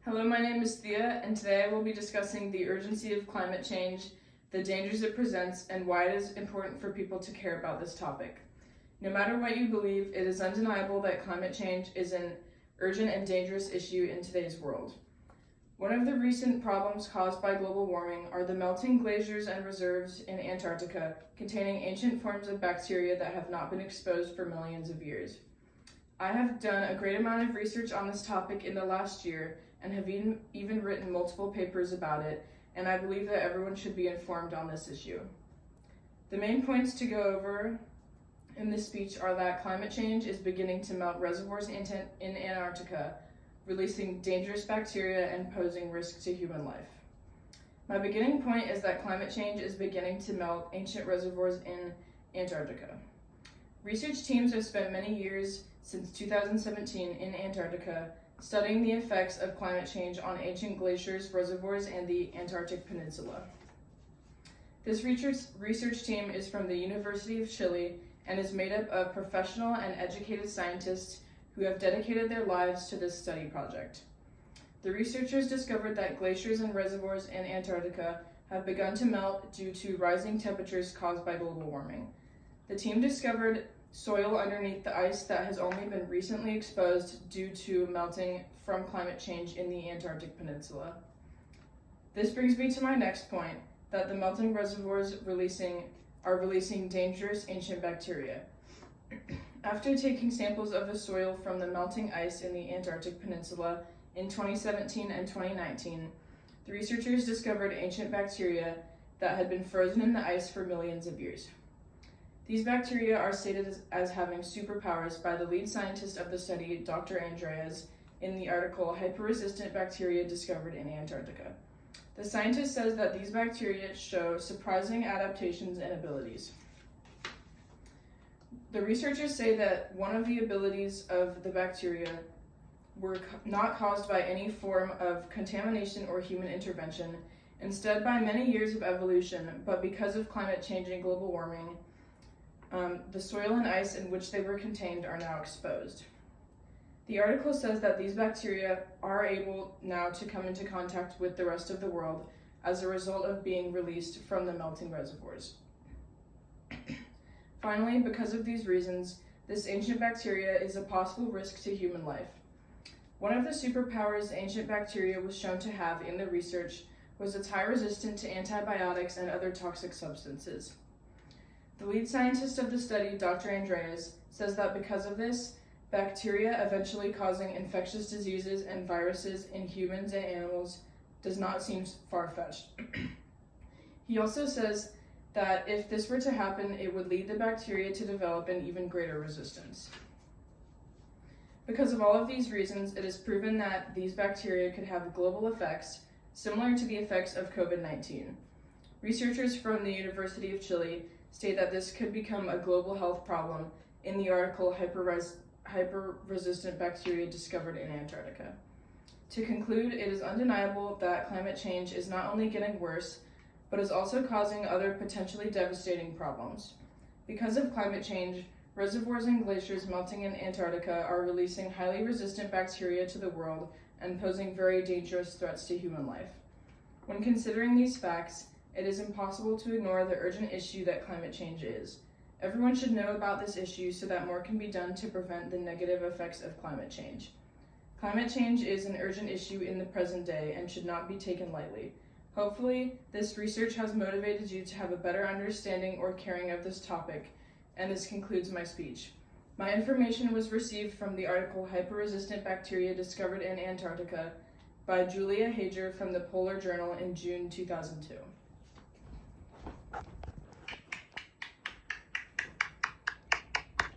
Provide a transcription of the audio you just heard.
Hello, my name is Thea, and today I will be discussing the urgency of climate change, the dangers it presents, and why it is important for people to care about this topic. No matter what you believe, it is undeniable that climate change is an urgent and dangerous issue in today's world. One of the recent problems caused by global warming are the melting glaciers and reserves in Antarctica containing ancient forms of bacteria that have not been exposed for millions of years. I have done a great amount of research on this topic in the last year and have even written multiple papers about it, and I believe that everyone should be informed on this issue. The main points to go over in this speech are that climate change is beginning to melt reservoirs in Antarctica, releasing dangerous bacteria and posing risk to human life. My beginning point is that climate change is beginning to melt ancient reservoirs in Antarctica. Research teams have spent many years since 2017 in Antarctica studying the effects of climate change on ancient glaciers, reservoirs, and the Antarctic Peninsula. This research team is from the University of Chile and is made up of professional and educated scientists who have dedicated their lives to this study project. The researchers discovered that glaciers and reservoirs in Antarctica have begun to melt due to rising temperatures caused by global warming. The team discovered soil underneath the ice that has only been recently exposed due to melting from climate change in the Antarctic Peninsula. This brings me to my next point, that the melting reservoirs are releasing dangerous ancient bacteria. After taking samples of the soil from the melting ice in the Antarctic Peninsula in 2017 and 2019, the researchers discovered ancient bacteria that had been frozen in the ice for millions of years. These bacteria are stated as having superpowers by the lead scientist of the study, Dr. Andreas, in the article Hyper-Resistant Bacteria Discovered in Antarctica. The scientist says that these bacteria show surprising adaptations and abilities. The researchers say that one of the abilities of the bacteria were not caused by any form of contamination or human intervention, instead by many years of evolution, but because of climate change and global warming, the soil and ice in which they were contained are now exposed. The article says that these bacteria are able now to come into contact with the rest of the world as a result of being released from the melting reservoirs. Finally, because of these reasons, this ancient bacteria is a possible risk to human life. One of the superpowers ancient bacteria was shown to have in the research was its high resistance to antibiotics and other toxic substances. The lead scientist of the study, Dr. Andreas, says that because of this, bacteria eventually causing infectious diseases and viruses in humans and animals does not seem far-fetched. He also says that if this were to happen, it would lead the bacteria to develop an even greater resistance. Because of all of these reasons, it is proven that these bacteria could have global effects similar to the effects of COVID-19. Researchers from the University of Chile state that this could become a global health problem in the article Hyper-Resistant Bacteria Discovered in Antarctica. To conclude, it is undeniable that climate change is not only getting worse, but is also causing other potentially devastating problems. Because of climate change, reservoirs and glaciers melting in Antarctica are releasing highly resistant bacteria to the world and posing very dangerous threats to human life. When considering these facts, it is impossible to ignore the urgent issue that climate change is. Everyone should know about this issue so that more can be done to prevent the negative effects of climate change. Climate change is an urgent issue in the present day and should not be taken lightly. Hopefully, this research has motivated you to have a better understanding or caring of this topic, and this concludes my speech. My information was received from the article Hyper-Resistant Bacteria Discovered in Antarctica by Julia Hager from the Polar Journal in June 2002.